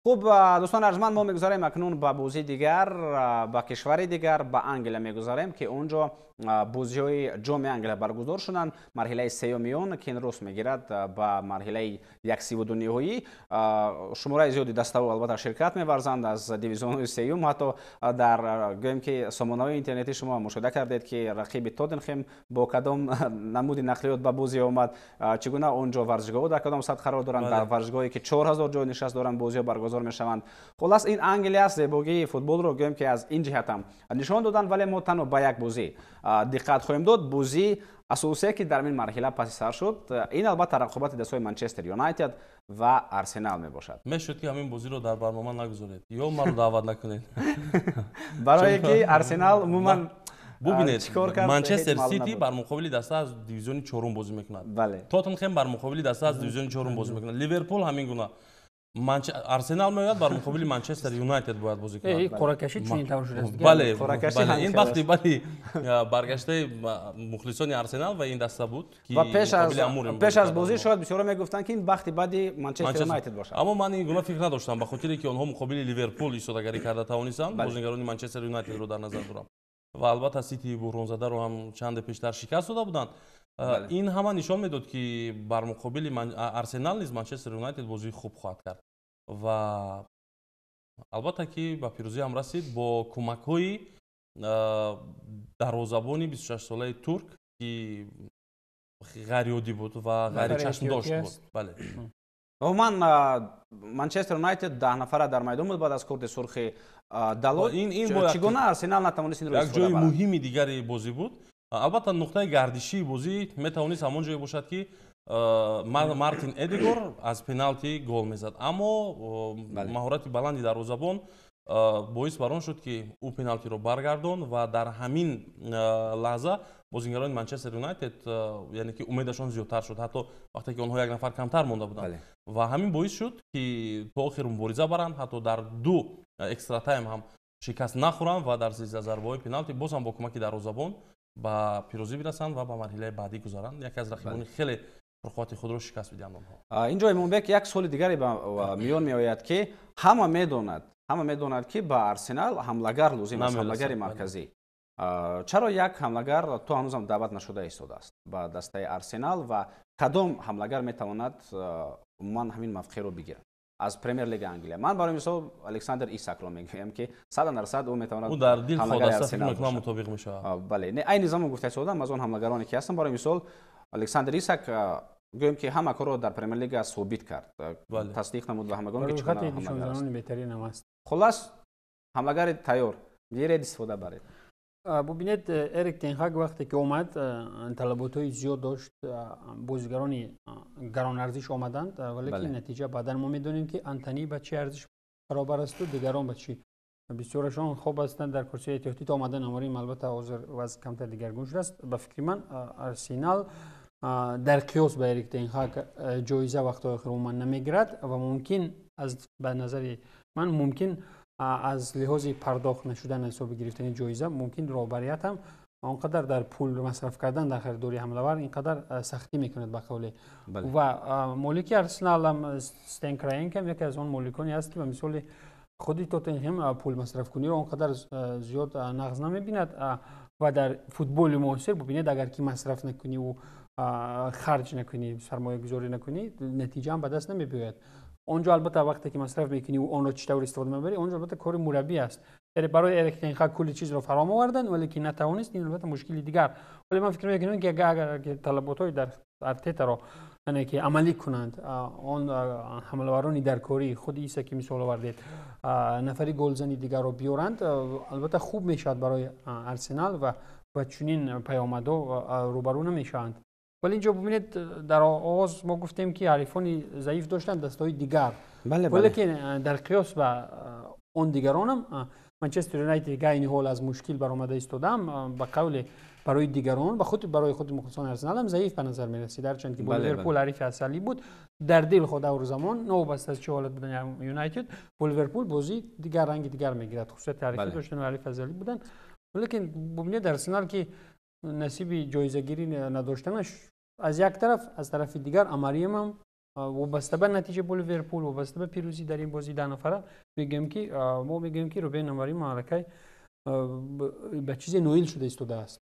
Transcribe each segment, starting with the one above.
خب دوستان ارجمند ما میگذاریم اکنون به بازی دیگر به کشور دیگر به انگلیس میگذاریم که اونجا بازی های جام انگلیس برگزار شدند. مرحله سوم که امروز میگیرد به مرحله 1/32 نهایی. شماره زیادی دستاورد البته شرکت می‌ورزند از دیویزیون سوم. حتی در گیم که سامانه‌های اینترنتی شما مشاهده کردید که رقیب تاتنهام با کدام نمود نقلیات به بازی آمد، چگونه اونجا ورزشگاه در کدام سطح قرار دارند، در ورزشگاهی که 4000 جای نشست دارند بازی برگزار میشوند. خلاص این انگلیس است زیبایی فوتبال رو گیم که از این جهت هم نشان دادن، ولی ما تنها به یک بازی دقت خواهیم داد. بازی اساسی که در این مرحله پس سر شد، این البته رقابت دستای منچستر یونایتد و ارسنال می باشد. میشد که همین بازی رو در برنامه نگذارید یا ما رو دعوت نکنید. برای که ارسنال عموما ببینید منچستر سیتی بر مقابل دسته از دیویزیون چهارم بازی میکند. بله. تاتنهام بر مقابل دسته از دیویزیون چهارم بازی میکند. لیورپول همین گونه. ارسنال میاد بر مقابل منچستر یونایتد باید بازی کنه. این قرعه‌کشی چنین طور شده است. بله این وقتی برگشته مخلصان ارسنال و این دسته بود که پیش از بازی شاید بسیارا میگفتن که این وقتی بعدی منچستر یونایتد باشه. اما من این گونه فکر نداشتم، به خاطر که آنها مقابل لیورپول ایستادگی کرده توانستند. بازیگران منچستر یونایتد رو در نظر دارم و البته سیتی بحران زده رو هم چند پیشتر شکست داده بودند. این همه نشان میداد که بر مقابل ارسنال نیز منچستر یونایتد بازی خوب خواهد کرد و البته که به پیروزی هم رسید با کمک‌های دروازه‌بان 26 ساله ترک که غیر عادی بود و غیر چشم داشت بود. بله. عموما منچستر یونایتد 10 نفره در میدان بود بعد از کارت سرخ دالوت. این چگونه ارسنال نتوانست این رو استفاده کنه؟ یک جای مهمی دیگری بازی بود. البته نقطه گردشی بازی میتوانست همون جایی باشد که مارتین ادگار از پنالتی گل میزد، اما مهارت بلندی دروازه‌بان باعث بر آن شد که او پنالتی رو برگردان و در همین لحظه بازیگران منچستر یونایتد یعنی که امیدشان زیادتر شد، حتی وقتی که آنها یک نفر کمتر مانده بودند و همین باعث شد که تا آخر مبارزه برند، حتی در 2 اکسترا تایم هم شکست نخورند و در 13 ضربه‌های پنالتی باز هم با کمک دروازه‌بان به پیروزی برسند و به مرحله بعدی گذارند. یکی از رقیبان خیلی پرقوت خود رو شکست بدهند آنها. اینجا ایمانبک یک سوال دیگری به میان میآید که همه میداند که به ارسنال حمله‌گر لازم است، حمله‌گر مرکزی. چرا یک حمله‌گر تو هنوز هم دعوت نشده ایستاده است به دسته ارسنال و کدام حمله‌گر میتواند عموما همین موقع رو بگیرد از پرمیر لیگ انگلیس؟ من برای مثال الکساندر ایساک رو میگم که 100% او میتواند او در دیل خود است فکر مطابق میشه. بله نه این نظام گفته شده از اون حمله‌گرانی که هستن. برای مثال الکساندر ایساک گویم که همه کار رو در پرمیر لیگ ثابت کرد، تصدیق نمود و همگان که چگونه حمله‌گر بهترین است. خلاص حمله‌گر تیار گیرید استفاده برید. ببینید اریک تن هاگ وقتی که اومد طلبات‌های زیاد داشت، بازیگران گران ارزش آمدند، ولی که نتیجه بعداً ما می‌دونیم که آنتونی با چه ارزش برابر است و دیگران با چی. بسیارشان خوب هستند در کرسی احتیاطی تا آمدن آماریم البته وضع کمتر دیگرگون شده است. به فکر من ارسنال در قیاس با اریک تن هاگ جایزه وقت آخر عموما نمیگیرد و ممکن از به نظر من ممکن از لحاظ پرداخت نشدن حساب گرفتن جایزه ممکن رهبریت هم آنقدر در پول مصرف کردن در خریداری حمله‌ور اینقدر سختی میکند به قول و مالک ارسنال هم استن کراینک هم یکی از آن مالکانی است که به مثال خودی تاتنهام پول مصرف کنی رو آنقدر زیاد نقص نمیبیند و در فوتبال معاصر ببینید اگر کی مصرف نکنی و خرج نکنی سرمایه گذاری نکنی نتیجه هم به دست نمیاد. اونجا البته وقتی که مصرف میکنی و اون رو چطور استفاده میبری اونجا البته کار مربی است. یعنی برای اریک تن هاگ کلی چیز رو فرام آوردن ولی که نتوانست، این البته مشکلی دیگر. ولی من فکر میکنم که اگر طلباتای در ارتتا رو یعنی که عملی کنند، اون حمله‌ورانی در کاری خود ایسا که مثال آوردید نفری گلزنی دیگر رو بیارند، البته خوب میشد برای ارسنال و چنین پیامدها روبرو نمیشوند. ولی اینجا ببینید در آغاز ما گفتیم که حریفان ضعیف داشتن دستای دیگر، ولی که در قیاس با اون دیگران هم منچستر یونایتد گاینی هول از مشکل برآمده ایستادم به قول برای دیگران برای خود مخلصان ارسنال هم ضعیف به نظر می رسید، درچند که لیورپول حریف اصلی بود در دل خود اور زمان نو بس از چه حالت بودن یونایتد لیورپول بازی دیگر رنگ دیگر میگیرد، خصوصیت تاریخی داشتن و حریف اصلی بودن. ولی ببینید ارسنال که نصیب جایزه گیری نداشتنش از یک طرف، از طرف دیگر امریم هم وابسته به نتیجه با لیورپول وابسته به پیروزی در این بازی 10 نفره ما میگیم که روبن آماریم معرکه به چیز نویل شده ایستاده است.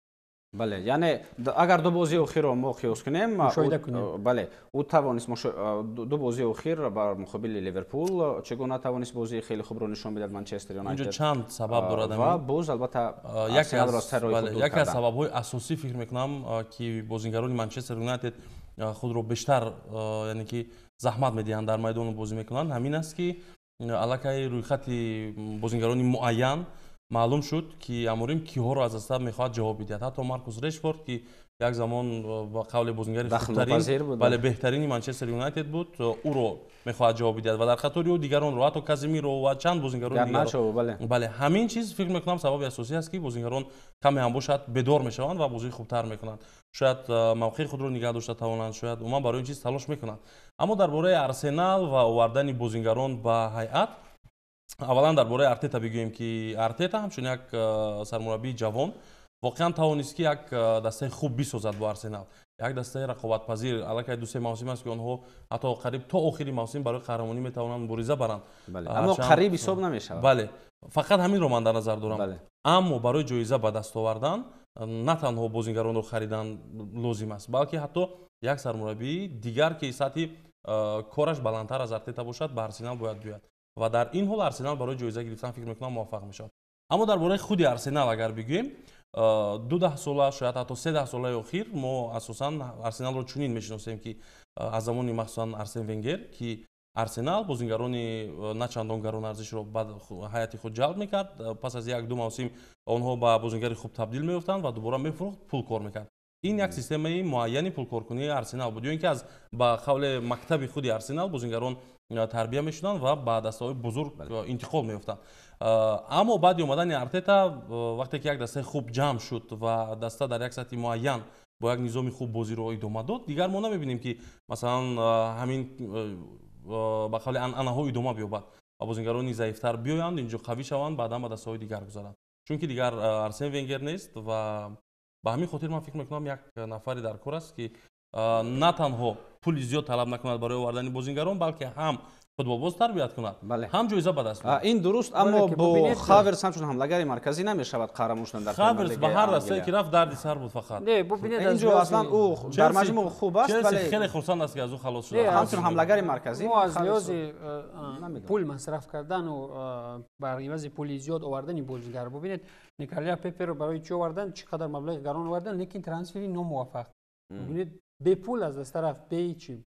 بله، یعنی اگر دو بازی اخیر رو ما قیاس کنیم، مشاهده کنیم، بله، او توانست دو بازی اخیر بر مقابل لیورپول چگونه توانست بازی خیلی خوب رو نشان بدهد منچستر یونایتد. اینجا چند سبب دارد و باز البته یکی از سبب‌های اساسی فکر میکنم که بازیگران منچستر یونایتد خود رو بیشتر یعنی که زحمت میدهند در میدان بازی میکنند همین است که الکی روی خط بازیگران معین معلوم شد که اموریم کیها رو از دست میخواد جواب بدهد. حتی مارکوس رشفورد که یک زمان با قول بازیگر خوبترین بله بهترین منچستر یونایتد بود او رو میخواد جواب بدهد و در خطر او دیگران رو حتی کازیمیرو و چند بازیگران دیگر بله همین چیز فکر میکنم سبب اساسی است که بازیگران کمی هم باشد بدور میشوند و بازی خوبتر میکنند. شاید موقع خود رو نگه داشته توانند، شاید اونا برای این چیز تلاش میکنند. اما درباره آرسنال و آوردن بازیگران به هیئت، اولا درباره ارتتا بگوییم که ارتتا همچون یک سرمربی جوان واقعا توانست که یک دسته خوب بسازد با آرسنال، یک دسته رقابت پذیر. الکی دو سه موسم است که آنها حتی قریب تا آخری موسم برای قهرمانی میتوانند مبارزه برند. بله. اما قریب حساب نمیشه. بله، فقط همین رو من در نظر دارم. بله. اما برای جایزه به دست آوردن نه تنها بازیگران رو خریدن لازم است، بلکه حتی یک سرمربی دیگر که سطح کارش بلندتر از ارتتا باشد به آرسنال باید بیاید و در این حال آرسنال برای جایزه گرفتن فکر میکنم موفق میشد. اما درباره خود آرسنال اگر بگوییم 12 ساله شاید حتی 13 ساله اخیر ما اساسا آرسنال رو چنین میشناسیم که از زمان مخصوصا آرسن ونگر که آرسنال بازیگران نه چندان گران ارزش رو بعد حیاتی خود جلب میکرد، پس از یک دو موسم آنها به بازیگر خوب تبدیل میافتند و دوباره میفروخت پول کار میکرد. این یک سیستم معینی پول کارکنی آرسنال بود، اینکه از با قول مکتب خود آرسنال بازیگران تربیه میشدن و با دسته‌های بزرگ انتقال میافتند. اما بعد اومدن ارتتا وقتی که یک دسته خوب جمع شد و دسته در یک سطح معین با یک نظام خوب بازی رو ادامه داد، دیگر ما نمیبینیم که مثلا همین با قول انها ادامه بیابد و بازیگران ضعیف‌تر بیایند اینجا قوی شوند بعدا به دسته‌های دیگر گذارند، چون که دیگر آرسن ونگر نیست و به همین خاطر من فکر میکنم یک نفری در کار است که نه تنها پول زیاد طلب نکند برای آوردن بازیگران بلکه هم فوتبال باز تربیت کند. بله. هم جایزه به دست بیاورد. این درست، اما با خاورز همچون حمله‌گر مرکزی نمیشود قهرمان شدن در خاورز به هر راسته که رفت درد سر بود فقط. نه ببینید اینجا اصلا او در مجموع خوب است ولی خیلی خرسند است که از او خلاص شد. همچون حمله‌گر مرکزی ما از لحاظ پول مصرف کردن و بر عوض پول زیاد آوردن بازیگر ببینید نیکالیا پپه رو برای چی آوردن، چقدر مبلغ گران آوردن، لیکن ترانسفری ناموفق. ببینید به پول از دست طرف به چی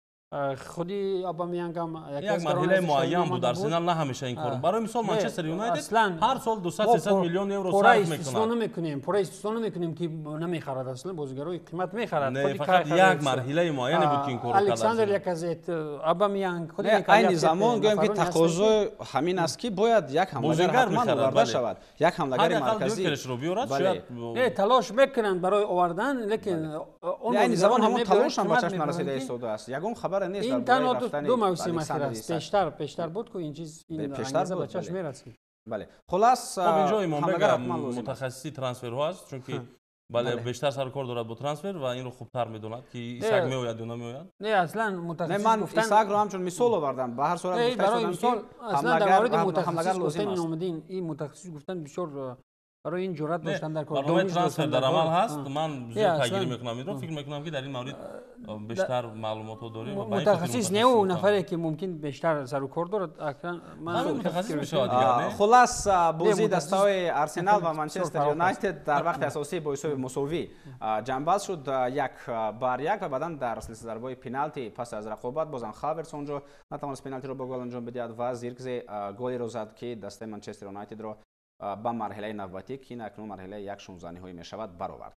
خودی آبامیانگ هم یک مرحله معین بود. آرسنال نه همیشه این کارو برای مثال منچستر یونایتد هر سال 200-300 میلیون یورو صرف میکنه. پورای استفاده نمیکنیم که نمیخرد، اصلا بازیگرای قیمت میخرد. نه فقط یک مرحله معین بود که این کارو کرد. الکساندر لاکازت، آبامیانگ خودی این زمان گویم که تقاضا همین است که باید یک حمله‌گر حتما آورده شود، یک حمله‌گر مرکزی رو بیارد. شاید نه تلاش میکنند برای آوردن، لیکن اون این زمان همون تلاش هم بچش نرسیده ایستاده است. یگم خبر نیست. این تنها دو موسم اخیر است. پیشتر بود که این چیز این انگیزه بچش میرسید. بله. خلاص اینجا امام متخصصی ترانسفر ها است، چون که بله بیشتر سر کار دارد با ترانسفر و این رو خوبتر میدوند که ایساک میآید یا نمیآید. نه اصلا متخصص من ایساک رو همچون مثال آوردم. به هر صورت برای مثال اصلا در مورد متخصص گفتن اومدین این متخصص گفتن بسیار برای این جرأت داشتن در کار. برنامه ترانسفر در عمل هست. من زیاد پیگیری میکنم این رو، فکر میکنم که در این مورد بیشتر معلومات داریم. متخصص نه اون نفری که ممکن بیشتر سر و کار دارد. من متخصص میشم دیگه. خلاص بازی دسته‌های آرسنال و منچستر یونایتد در وقت اساسی با حساب مساوی جنباز شد 1-1 و بعدا در سلسله ضربه‌های پنالتی پس از رقابت بازم خاورز اونجا نتوانست پنالتی رو با گل انجام بدهد و زیرکزی گلی رو زد که دسته منچستر یونایتد رو به مرحله نوبتی که اکنون مرحله 1/16 نهایی می شود برآورد.